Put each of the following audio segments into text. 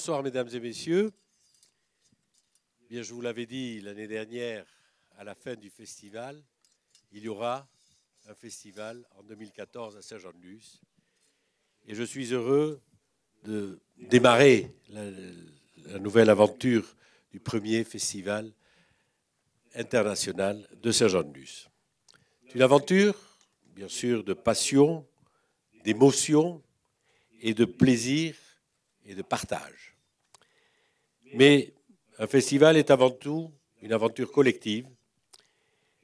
Bonsoir, mesdames et messieurs. Bien, je vous l'avais dit l'année dernière, à la fin du festival, il y aura un festival en 2014 à Saint-Jean-de-Luz. Et je suis heureux de démarrer la nouvelle aventure du premier festival international de Saint-Jean-de-Luz. C'est une aventure, bien sûr, de passion, d'émotion et de plaisir et de partage. Mais un festival est avant tout une aventure collective.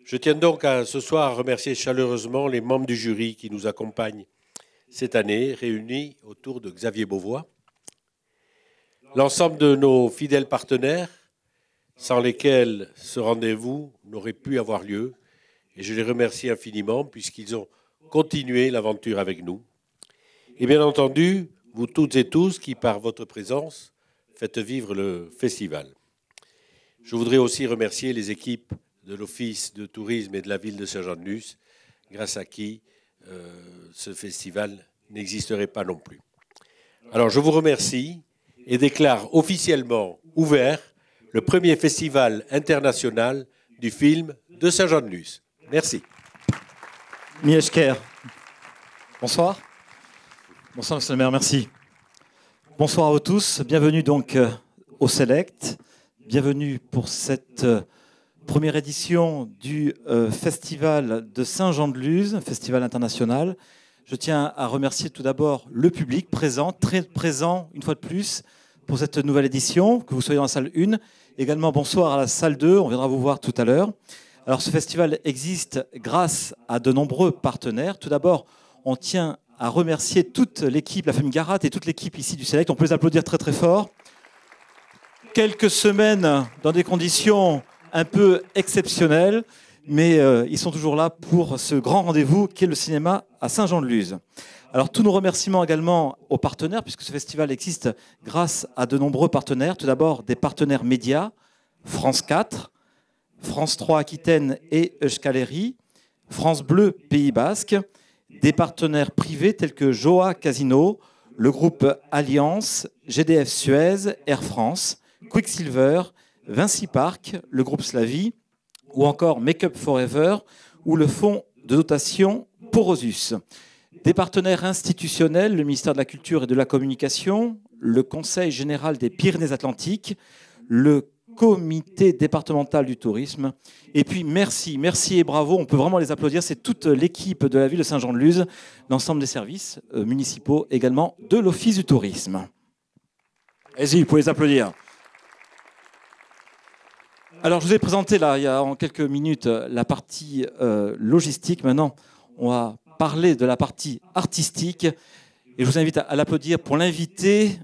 Je tiens donc ce soir à remercier chaleureusement les membres du jury qui nous accompagnent cette année, réunis autour de Xavier Beauvois, l'ensemble de nos fidèles partenaires, sans lesquels ce rendez-vous n'aurait pu avoir lieu, et je les remercie infiniment puisqu'ils ont continué l'aventure avec nous. Et bien entendu, vous toutes et tous qui, par votre présence, faites vivre le festival. Je voudrais aussi remercier les équipes de l'Office de tourisme et de la ville de Saint-Jean-de-Luz, grâce à qui ce festival n'existerait pas non plus. Alors je vous remercie et déclare officiellement ouvert le premier festival international du film de Saint-Jean-de-Luz. Merci. Mieshker. Bonsoir. Bonsoir, monsieur le maire, merci. Bonsoir à vous tous. Bienvenue donc au Select. Bienvenue pour cette première édition du Festival de Saint-Jean-de-Luz, Festival international. Je tiens à remercier tout d'abord le public présent, très présent une fois de plus pour cette nouvelle édition, que vous soyez dans la salle 1. Également, bonsoir à la salle 2, on viendra vous voir tout à l'heure. Alors, ce festival existe grâce à de nombreux partenaires. Tout d'abord, on tient à remercier toute l'équipe, la famille Garat et toute l'équipe ici du Select. On peut les applaudir très très fort. Quelques semaines dans des conditions un peu exceptionnelles, mais ils sont toujours là pour ce grand rendez-vous qu'est le cinéma à Saint-Jean-de-Luz. Alors tous nos remerciements également aux partenaires, puisque ce festival existe grâce à de nombreux partenaires. Tout d'abord des partenaires médias, France 4, France 3 Aquitaine et Euskaleri, France Bleu Pays Basque, des partenaires privés tels que Joa Casino, le groupe Alliance, GDF Suez, Air France, Quicksilver, Vinci Park, le groupe Slavie, ou encore Make Up Forever, ou le fonds de dotation Porosus. Des partenaires institutionnels, le ministère de la Culture et de la Communication, le Conseil général des Pyrénées-Atlantiques, le Comité départemental du tourisme. Et puis merci et bravo, on peut vraiment les applaudir, c'est toute l'équipe de la ville de Saint-Jean-de-Luz, l'ensemble des services municipaux également de l'Office du tourisme. Allez-y, vous pouvez les applaudir. Alors je vous ai présenté là, il y a en quelques minutes, la partie logistique. Maintenant, on va parler de la partie artistique. Et je vous invite à l'applaudir pour l'inviter.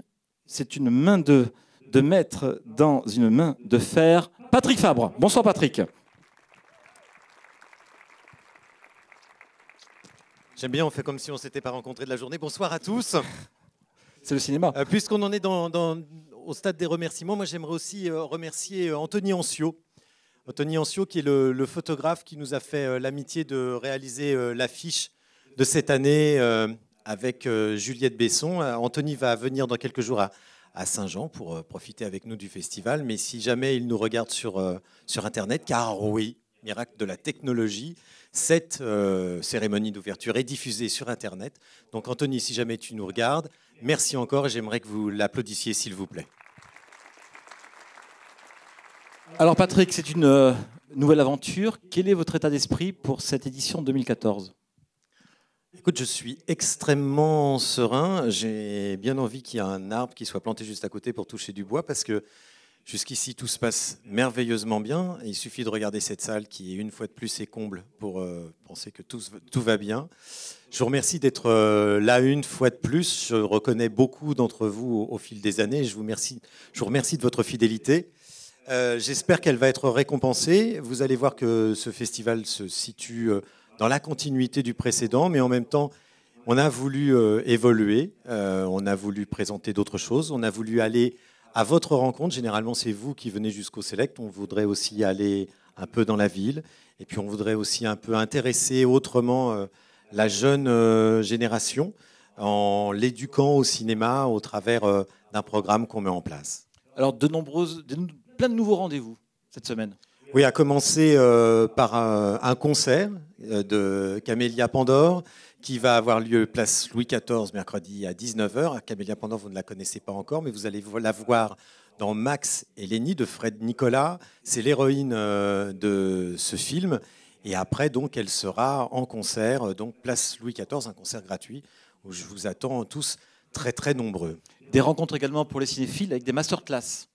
C'est une main de maître dans une main de fer. Patrick Fabre. Bonsoir Patrick. J'aime bien, on fait comme si on ne s'était pas rencontrés de la journée. Bonsoir à tous. C'est le cinéma. Puisqu'on en est au stade des remerciements, moi j'aimerais aussi remercier Anthony Ancio. Anthony Ancio qui est le photographe qui nous a fait l'amitié de réaliser l'affiche de cette année avec Juliette Besson. Anthony va venir dans quelques jours à Saint-Jean pour profiter avec nous du festival. Mais si jamais il nous regarde sur Internet, car oui, miracle de la technologie, cette cérémonie d'ouverture est diffusée sur Internet. Donc Anthony, si jamais tu nous regardes, merci encore et j'aimerais que vous l'applaudissiez s'il vous plaît. Alors Patrick, c'est une nouvelle aventure. Quel est votre état d'esprit pour cette édition 2014 ? Écoute, je suis extrêmement serein. J'ai bien envie qu'il y ait un arbre qui soit planté juste à côté pour toucher du bois parce que jusqu'ici, tout se passe merveilleusement bien. Il suffit de regarder cette salle qui, une fois de plus, est comble pour penser que tout va bien. Je vous remercie d'être là une fois de plus. Je reconnais beaucoup d'entre vous au fil des années. Je vous remercie de votre fidélité. J'espère qu'elle va être récompensée. Vous allez voir que ce festival se situe dans la continuité du précédent, mais en même temps, on a voulu évoluer, on a voulu présenter d'autres choses, on a voulu aller à votre rencontre. Généralement, c'est vous qui venez jusqu'au Select. On voudrait aussi aller un peu dans la ville, et puis on voudrait aussi un peu intéresser autrement la jeune génération en l'éduquant au cinéma au travers d'un programme qu'on met en place. Alors, plein de nouveaux rendez-vous cette semaine. Oui, à commencer par un concert de Camélia Pandore qui va avoir lieu place Louis XIV mercredi à 19h. Camélia Pandore, vous ne la connaissez pas encore, mais vous allez la voir dans Max et Lénie de Fred Nicolas. C'est l'héroïne de ce film. Et après, donc, elle sera en concert, donc place Louis XIV, un concert gratuit où je vous attends tous très, très nombreux. Des rencontres également pour les cinéphiles avec des masterclass.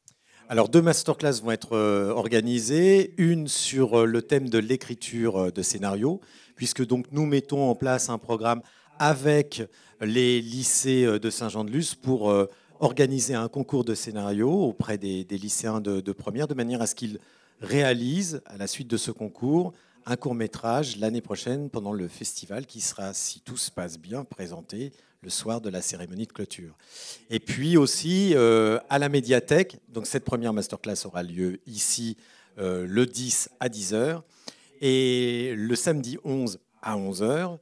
Alors, 2 masterclass vont être organisées. Une sur le thème de l'écriture de scénario, puisque donc nous mettons en place un programme avec les lycées de Saint-Jean-de-Luz pour organiser un concours de scénario auprès des lycéens de première, de manière à ce qu'ils réalisent, à la suite de ce concours, un court-métrage l'année prochaine pendant le festival qui sera, si tout se passe bien, présenté le soir de la cérémonie de clôture. Et puis aussi à la médiathèque, donc cette première masterclass aura lieu ici le 10 à 10h et le samedi 11 à 11h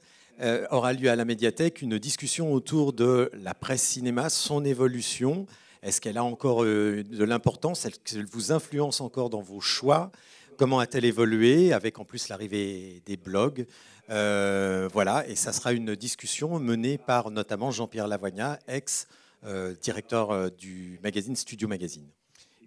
aura lieu à la médiathèque une discussion autour de la presse cinéma, son évolution. Est-ce qu'elle a encore de l'importance? Est-ce qu'elle vous influence encore dans vos choix? Comment a-t-elle évolué avec en plus l'arrivée des blogs? Voilà, et ça sera une discussion menée par notamment Jean-Pierre Lavoignat, ex-directeur du magazine Studio Magazine.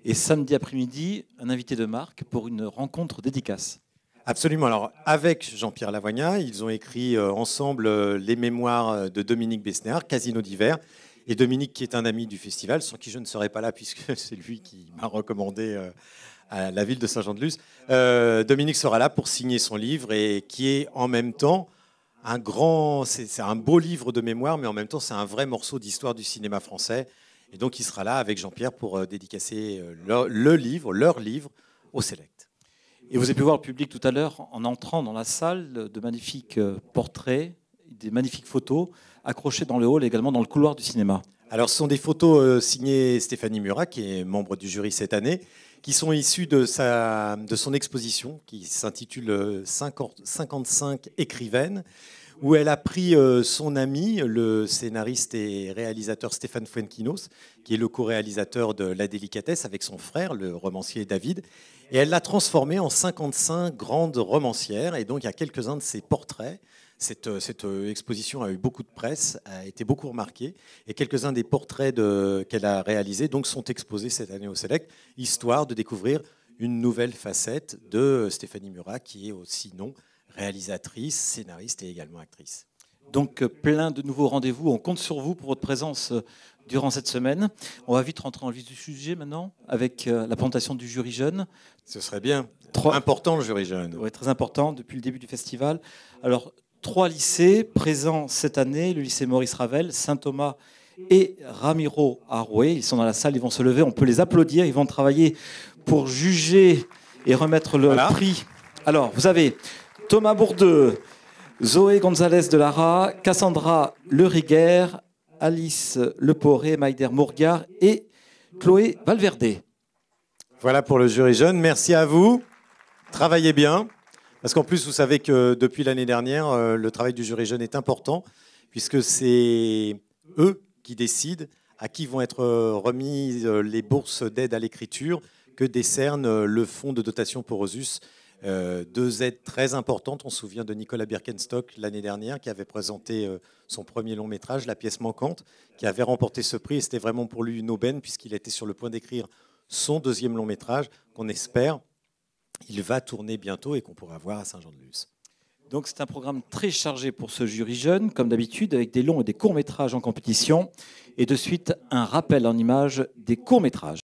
Et samedi après-midi, un invité de marque pour une rencontre dédicace. Absolument. Alors, avec Jean-Pierre Lavoignat, ils ont écrit ensemble les mémoires de Dominique Besnéard, Casino d'hiver. Et Dominique, qui est un ami du festival, sans qui je ne serais pas là, puisque c'est lui qui m'a recommandé à la ville de Saint-Jean-de-Luz. Dominique sera là pour signer son livre et qui est en même temps c'est un beau livre de mémoire, mais en même temps, c'est un vrai morceau d'histoire du cinéma français. Et donc, il sera là avec Jean-Pierre pour dédicacer leur livre au Select. Et vous avez pu voir le public tout à l'heure en entrant dans la salle, de magnifiques portraits, des magnifiques photos accrochées dans le hall et également dans le couloir du cinéma. Alors, ce sont des photos signées Stéphanie Murat, qui est membre du jury cette année, qui sont issues de son exposition qui s'intitule 55 écrivaines, où elle a pris son ami, le scénariste et réalisateur Stéphane Fuenquinos, qui est le co-réalisateur de La Délicatesse, avec son frère, le romancier David, et elle l'a transformé en 55 grandes romancières. Et donc, il y a quelques-uns de ses portraits. Cette exposition a eu beaucoup de presse, a été beaucoup remarquée, et quelques-uns des portraits qu'elle a réalisés donc, sont exposés cette année au Select, histoire de découvrir une nouvelle facette de Stéphanie Murat, qui est aussi réalisatrice, scénariste et également actrice. Donc plein de nouveaux rendez-vous. On compte sur vous pour votre présence durant cette semaine. On va vite rentrer en vif du sujet maintenant avec la présentation du jury jeune. Ce serait bien. Important le jury jeune. Oui, très important depuis le début du festival. Alors 3 lycées présents cette année, le lycée Maurice Ravel, Saint-Thomas et Ramiro Arouet. Ils sont dans la salle, ils vont se lever, on peut les applaudir. Ils vont travailler pour juger et remettre le prix. Alors vous avez Thomas Bourdeux, Zoé González de Lara, Cassandra Le Riguer, Alice Leporé, Maïder Mourgard et Chloé Valverde. Voilà pour le jury jeune. Merci à vous. Travaillez bien. Parce qu'en plus, vous savez que depuis l'année dernière, le travail du jury jeune est important, puisque c'est eux qui décident à qui vont être remises les bourses d'aide à l'écriture que décerne le fonds de dotation pour Osus. 2 aides très importantes. On se souvient de Nicolas Birkenstock l'année dernière qui avait présenté son premier long métrage, La pièce manquante, qui avait remporté ce prix. Et c'était vraiment pour lui une aubaine puisqu'il était sur le point d'écrire son 2e long métrage qu'on espère il va tourner bientôt et qu'on pourra voir à Saint-Jean-de-Luz. Donc c'est un programme très chargé pour ce jury jeune, comme d'habitude, avec des longs et des courts-métrages en compétition. Et de suite, un rappel en images des courts-métrages.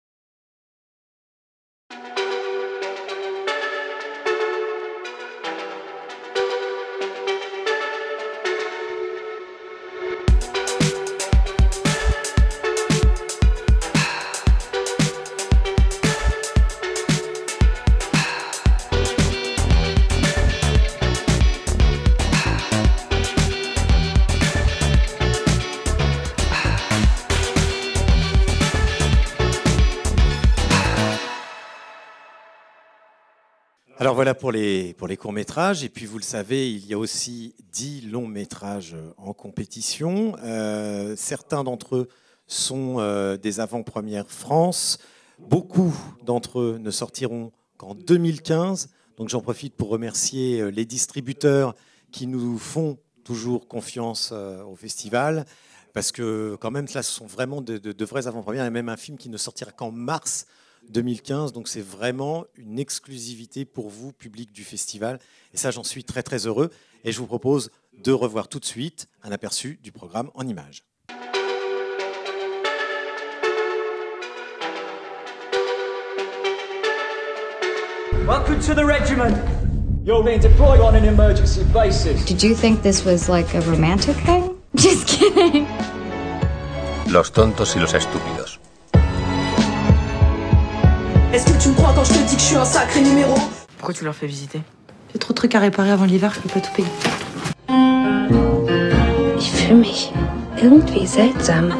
Alors voilà pour les courts-métrages. Et puis vous le savez, il y a aussi 10 longs-métrages en compétition. Certains d'entre eux sont des avant-premières France. Beaucoup d'entre eux ne sortiront qu'en 2015. Donc j'en profite pour remercier les distributeurs qui nous font toujours confiance au festival. Parce que quand même, là, ce sont vraiment de vraies avant-premières. Il y a même un film qui ne sortira qu'en mars 2015. Donc c'est vraiment une exclusivité pour vous, public du festival. Et ça, j'en suis très très heureux. Et je vous propose de revoir tout de suite un aperçu du programme en images. Welcome to the regiment. You're being deployed on an emergency basis. Did you think this was like a romantic thing? Just kidding. Los tontos y los estúpidos. Est-ce que tu me crois quand je te dis que je suis un sacré numéro? Pourquoi tu leur fais visiter? J'ai trop de trucs à réparer avant l'hiver, je peux pas tout payer. Ich fühle mich irgendwie seltsam.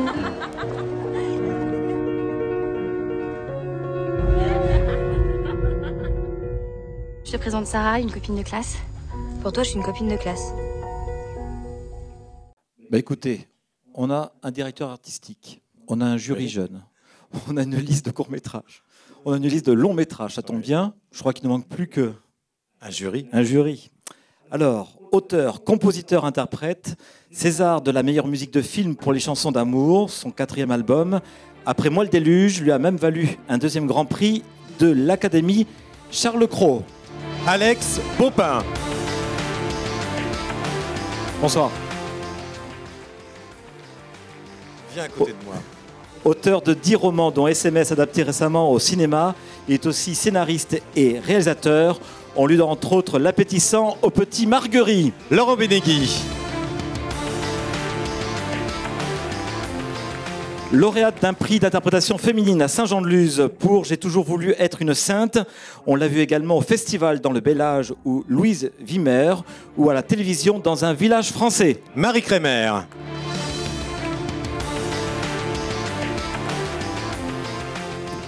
Je te présente Sarah, une copine de classe. Pour toi, je suis une copine de classe. Bah écoutez, on a un directeur artistique, on a un jury jeune, on a une liste de courts-métrages, on a une liste de longs-métrages, ça tombe bien, je crois qu'il ne manque plus que... Un jury. Un jury. Alors, auteur, compositeur, interprète, César de la meilleure musique de film pour les chansons d'amour, son 4e album. Après Moi le déluge, lui a même valu un 2e Grand Prix de l'Académie Charles Cros. Alex Popin. Bonsoir. Viens à côté de moi. Auteur de 10 romans, dont SMS adapté récemment au cinéma, il est aussi scénariste et réalisateur. On lui doit entre autres L'appétissant aux petits Marguerite. Laurent Benegui. Lauréate d'un prix d'interprétation féminine à Saint-Jean-de-Luz pour J'ai toujours voulu être une sainte. On l'a vu également au festival dans le Bel Âge ou Louise Wimmer, ou à la télévision dans Un village français. Marie Crémer.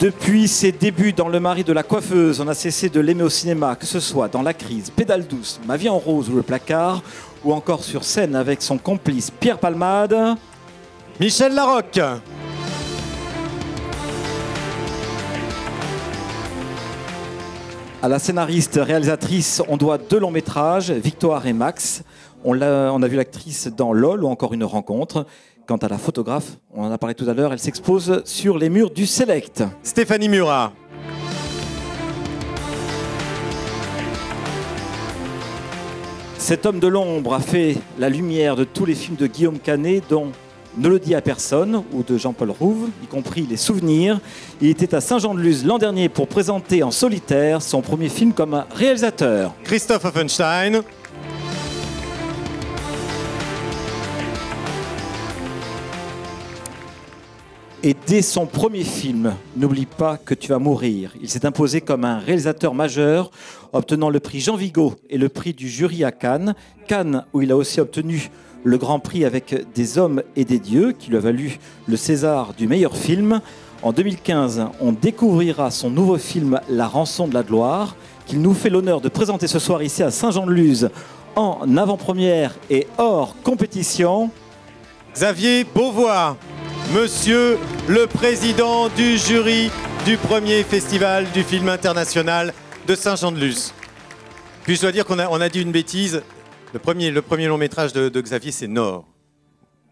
Depuis ses débuts dans Le mari de la coiffeuse, on a cessé de l'aimer au cinéma, que ce soit dans La crise, Pédale douce, Ma vie en rose ou Le placard, ou encore sur scène avec son complice Pierre Palmade. Michel Larocque. À la scénariste, réalisatrice, on doit 2 longs métrages, Victoire et Max. On a vu l'actrice dans LOL ou encore Une rencontre. Quant à la photographe, on en a parlé tout à l'heure, elle s'expose sur les murs du Select. Stéphanie Murat. Cet homme de l'ombre a fait la lumière de tous les films de Guillaume Canet, dont Ne le dit à personne, ou de Jean-Paul Rouve, y compris Les Souvenirs. Il était à Saint-Jean-de-Luz l'an dernier pour présenter en solitaire son premier film comme réalisateur. Christophe Offenstein. Et dès son premier film, N'oublie pas que tu vas mourir, il s'est imposé comme un réalisateur majeur, obtenant le prix Jean Vigo et le prix du jury à Cannes. Cannes, où il a aussi obtenu le Grand Prix avec Des hommes et des dieux, qui lui a valu le César du meilleur film. En 2015, on découvrira son nouveau film La rançon de la gloire, qu'il nous fait l'honneur de présenter ce soir ici à Saint-Jean-de-Luz en avant-première et hors compétition. Xavier Beauvois, monsieur le président du jury du premier festival du film international de Saint-Jean-de-Luz. Puis je dois dire qu'on a dit une bêtise. Le premier long métrage de Xavier, c'est Nord.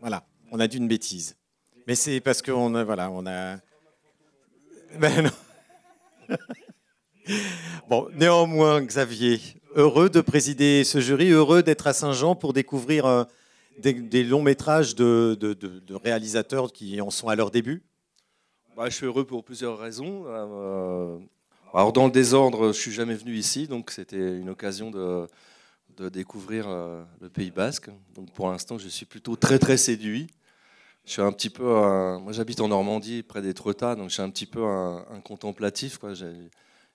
Voilà, on a dit une bêtise. Mais c'est parce qu'on a... Voilà, on a... Ben non. Bon, néanmoins, Xavier, heureux de présider ce jury, heureux d'être à Saint-Jean pour découvrir des longs métrages de réalisateurs qui en sont à leur début. Je suis heureux pour plusieurs raisons. Alors dans le désordre, je ne suis jamais venu ici, donc c'était une occasion de découvrir le Pays Basque. Donc pour l'instant, je suis plutôt très séduit. Je suis un petit peu, moi j'habite en Normandie, près d'Étretat, donc je suis un petit peu un contemplatif, quoi.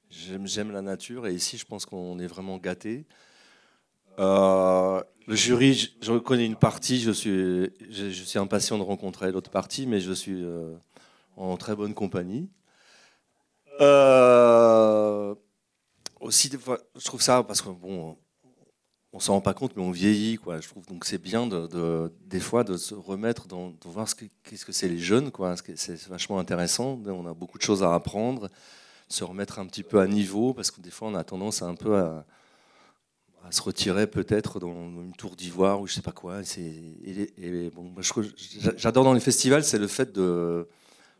J'aime la nature et ici, je pense qu'on est vraiment gâtés. Le jury, je reconnais une partie, je suis impatient de rencontrer l'autre partie, mais je suis en très bonne compagnie. Aussi, des fois, je trouve ça, parce que bon, on s'en rend pas compte, mais on vieillit, quoi. Je trouve donc c'est bien des fois de se remettre de voir qu'est-ce que c'est les jeunes, quoi. C'est vachement intéressant. On a beaucoup de choses à apprendre, se remettre un petit peu à niveau, parce que des fois on a tendance à un peu à se retirer peut-être dans une tour d'ivoire ou je sais pas quoi. Bon, moi, j'adore dans les festivals, c'est le fait de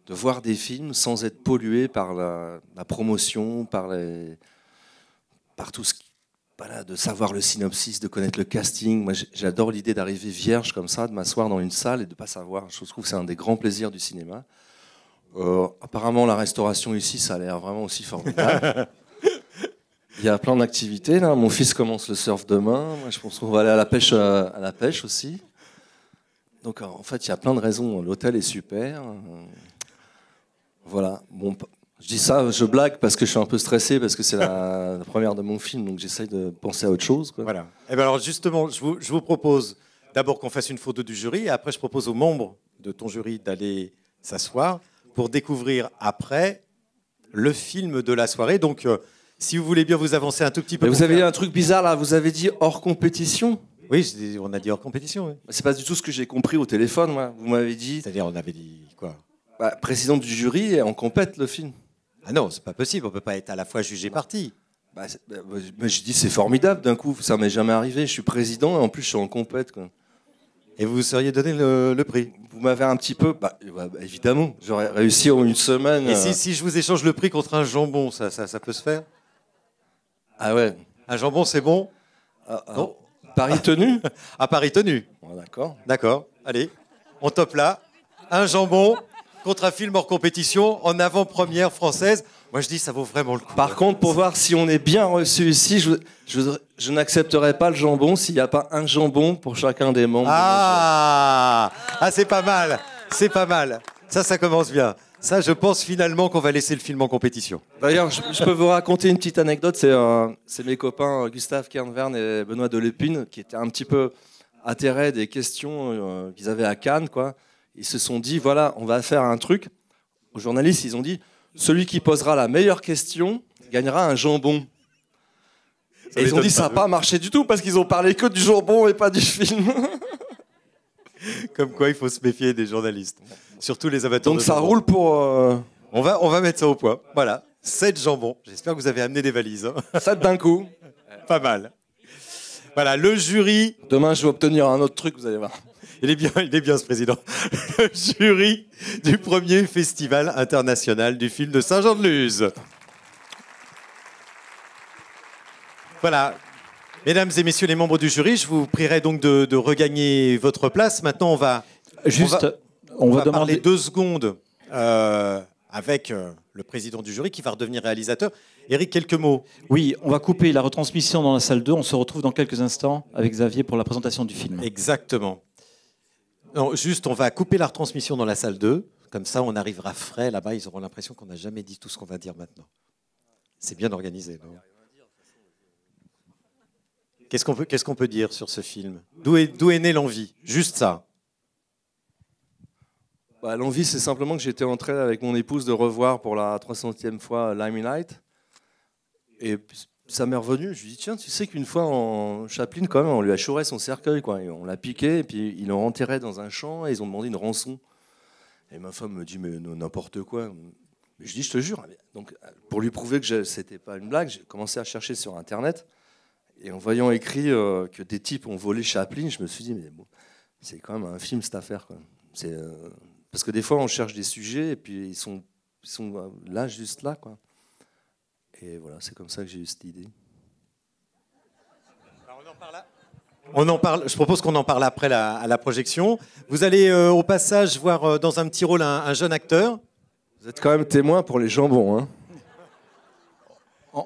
voir des films sans être pollué par la promotion, par tout ce qui, voilà, de savoir le synopsis, de connaître le casting. Moi, j'adore l'idée d'arriver vierge comme ça, de m'asseoir dans une salle et de ne pas savoir. Je trouve que c'est un des grands plaisirs du cinéma. Apparemment, la restauration ici, ça a l'air vraiment aussi formidable. Il y a plein d'activités là. Mon fils commence le surf demain. Moi, je pense qu'on va aller à la pêche aussi. Donc, en fait, il y a plein de raisons. L'hôtel est super. Voilà. Bon. Je dis ça, je blague parce que je suis un peu stressé, parce que c'est la première de mon film, donc j'essaye de penser à autre chose, quoi. Voilà. Et bien alors justement, je vous propose d'abord qu'on fasse une photo du jury, et après je propose aux membres de ton jury d'aller s'asseoir pour découvrir après le film de la soirée. Donc si vous voulez bien vous avancer un tout petit peu. Mais vous avez dit un truc bizarre là, vous avez dit hors compétition. Oui, on a dit hors compétition. Oui. C'est pas du tout ce que j'ai compris au téléphone, moi. Vous m'avez dit. C'est-à-dire, on avait dit quoi? Président du jury, et on compète le film. Ah non, c'est pas possible, on peut pas être à la fois juge et partie. Je dis c'est formidable d'un coup, ça m'est jamais arrivé. Je suis président et en plus je suis en compète, quoi. Et vous seriez donné le prix? Vous m'avez un petit peu, évidemment, j'aurais réussi en une semaine. Et si je vous échange le prix contre un jambon, ça peut se faire? Ah ouais. Un jambon, c'est bon? Non. Pari tenu? À Paris tenu. Ouais, d'accord. D'accord. Allez, on top là. Un jambon contre un film hors compétition en avant-première française. Moi, je dis, ça vaut vraiment le coup. Par contre, pour voir si on est bien reçu ici, je n'accepterai pas le jambon s'il n'y a pas un jambon pour chacun des membres. C'est pas mal. C'est pas mal. Ça commence bien. Ça, je pense finalement qu'on va laisser le film en compétition. D'ailleurs, je peux vous raconter une petite anecdote. C'est mes copains Gustave Kernvern et Benoît Delépine qui étaient un petit peu atterrés des questions qu'ils avaient à Cannes, quoi. Ils se sont dit, voilà, on va faire un truc. Aux journalistes, ils ont dit, celui qui posera la meilleure question gagnera un jambon. Et ils ont dit, ça n'a pas marché du tout parce qu'ils ont parlé que du jambon et pas du film. Comme quoi, il faut se méfier des journalistes. Surtout les amateurs. Donc ça roule pour... On va mettre ça au point. Voilà, 7 jambons. J'espère que vous avez amené des valises. 7 d'un coup. Pas mal. Voilà, le jury... Demain, je vais obtenir un autre truc, vous allez voir. Il est bien ce président. Le jury du premier festival international du film de Saint-Jean-de-Luz. Voilà. Mesdames et messieurs les membres du jury, je vous prierai donc de regagner votre place. Maintenant, on va parler 2 secondes avec le président du jury qui va redevenir réalisateur. Éric, quelques mots. Oui, on va couper la retransmission dans la salle 2. On se retrouve dans quelques instants avec Xavier pour la présentation du film. Exactement. Non, juste, on va couper la retransmission dans la salle 2. Comme ça, on arrivera frais là-bas. Ils auront l'impression qu'on n'a jamais dit tout ce qu'on va dire maintenant. C'est bien organisé, non? Qu'est-ce qu'on peut dire sur ce film? D'où est née l'envie? Juste ça. L'envie, c'est simplement que j'étais en train avec mon épouse de revoir pour la 300e fois Limelight. Et ça m'est revenu. Je lui ai dit, tiens, tu sais qu'une fois en Chaplin, quand même, on lui a chouré son cercueil, quoi. Et on l'a piqué, et puis ils l'ont enterré dans un champ, et ils ont demandé une rançon. Et ma femme me dit, mais n'importe quoi. Mais je dis, je te jure. Donc, pour lui prouver que c'était pas une blague, j'ai commencé à chercher sur Internet. Et en voyant écrit que des types ont volé Chaplin, je me suis dit, mais bon, c'est quand même un film, cette affaire, quoi. Parce que des fois, on cherche des sujets, et puis ils sont là, juste là, quoi. Et voilà, c'est comme ça que j'ai eu cette idée. Alors on en parle. Je propose qu'on en parle après à la projection. Vous allez au passage voir dans un petit rôle un jeune acteur. Vous êtes quand même témoin pour les jambons, hein.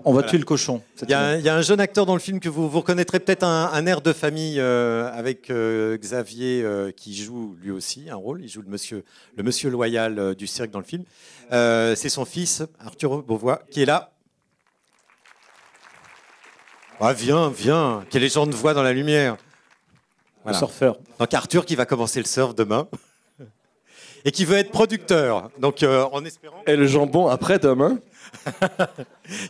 On va tuer le cochon. Il y a un jeune acteur dans le film que vous reconnaîtrez peut-être un air de famille avec Xavier qui joue lui aussi un rôle. Il joue le monsieur loyal du cirque dans le film. C'est son fils, Arthur Beauvois, qui est là. Ah, viens, que les gens te voient dans la lumière. Voilà. Le surfeur. Donc Arthur qui va commencer le surf demain. et qui veut être producteur. Donc, en espérant... Et le jambon après-demain.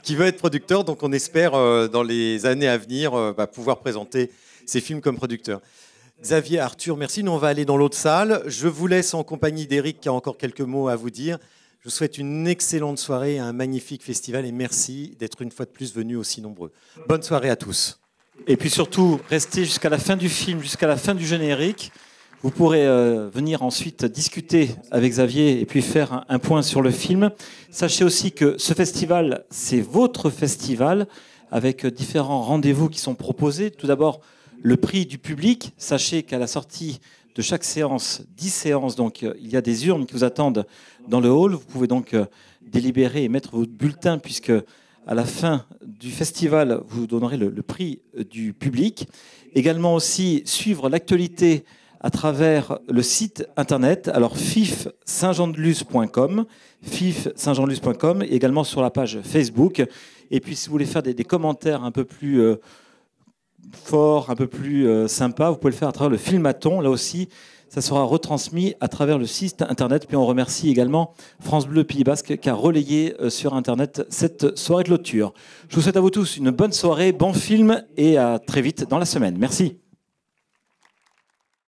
Qui veut être producteur, donc on espère dans les années à venir pouvoir présenter ces films comme producteur. Xavier, Arthur, merci. Nous, on va aller dans l'autre salle. Je vous laisse en compagnie d'Éric qui a encore quelques mots à vous dire. Je vous souhaite une excellente soirée, un magnifique festival et merci d'être une fois de plus venus aussi nombreux. Bonne soirée à tous. Et puis surtout, restez jusqu'à la fin du film, jusqu'à la fin du générique. Vous pourrez venir ensuite discuter avec Xavier et puis faire un point sur le film. Sachez aussi que ce festival, c'est votre festival avec différents rendez-vous qui sont proposés. Tout d'abord, le prix du public. Sachez qu'à la sortie de chaque séance, 10 séances, donc il y a des urnes qui vous attendent dans le hall. Vous pouvez donc délibérer et mettre votre bulletin puisque à la fin du festival, vous donnerez le prix du public. Également aussi suivre l'actualité à travers le site internet, alors fifsaintjeandeluz.com, fifsaintjeandeluz.com, et également sur la page Facebook. Et puis si vous voulez faire des commentaires un peu plus forts, un peu plus sympas, vous pouvez le faire à travers le Filmaton. Là aussi, ça sera retransmis à travers le site internet. Puis on remercie également France Bleu Pays Basque qui a relayé sur internet cette soirée de clôture. Je vous souhaite à vous tous une bonne soirée, bon film et à très vite dans la semaine. Merci.